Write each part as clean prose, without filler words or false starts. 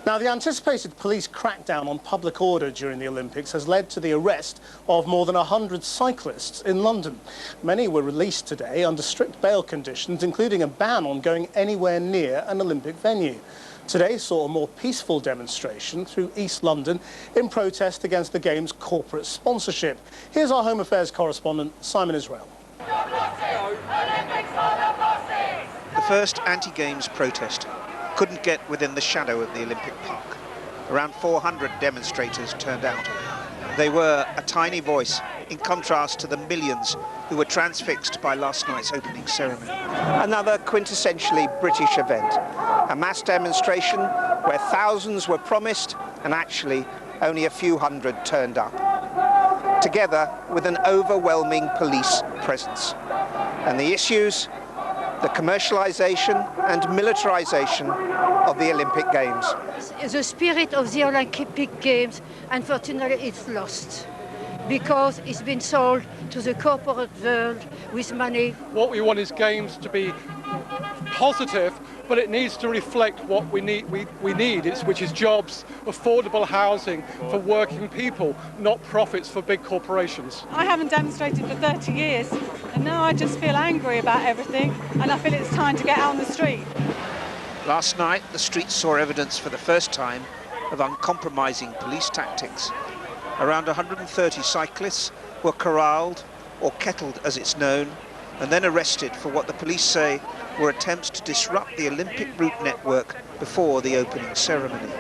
Now, the anticipated police crackdown on public order during the Olympics has led to the arrest of more than 100 cyclists in London. Many were released today under strict bail conditions, including a ban on going anywhere near an Olympic venue. Today saw a more peaceful demonstration through East London in protest against the Games' corporate sponsorship. Here's our Home Affairs correspondent, Simon Israel. The first anti-Games protest couldn't get within the shadow of the Olympic Park. Around 400 demonstrators turned out. They were a tiny voice in contrast to the millions who were transfixed by last night's opening ceremony. Another quintessentially British event, a mass demonstration where thousands were promised and actually only a few hundred turned up, together with an overwhelming police presence. And the issues: the commercialisation and militarisation of the Olympic Games. The spirit of the Olympic Games, unfortunately, is lost because it's been sold to the corporate world with money. What we want is Games to be positive, but it needs to reflect what we need, which is jobs, affordable housing for working people, not profits for big corporations. I haven't demonstrated for 30 years, and now I just feel angry about everything, and I feel it's time to get out on the street. Last night, the streets saw evidence for the first time of uncompromising police tactics. Around 130 cyclists were corralled, or kettled as it's known, and then arrested for what the police say were attempts to disrupt the Olympic route network before the opening ceremony.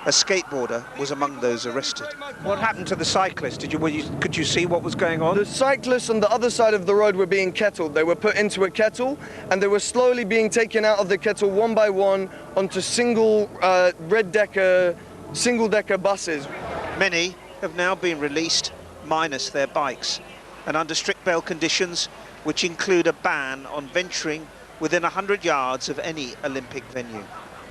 A skateboarder was among those arrested. What happened to the cyclists? Could you see what was going on? The cyclists on the other side of the road were being kettled. They were put into a kettle, and they were slowly being taken out of the kettle one by one onto single single-decker buses. Many have now been released, minus their bikes, and under strict bail conditions, which include a ban on venturing within 100 yards of any Olympic venue.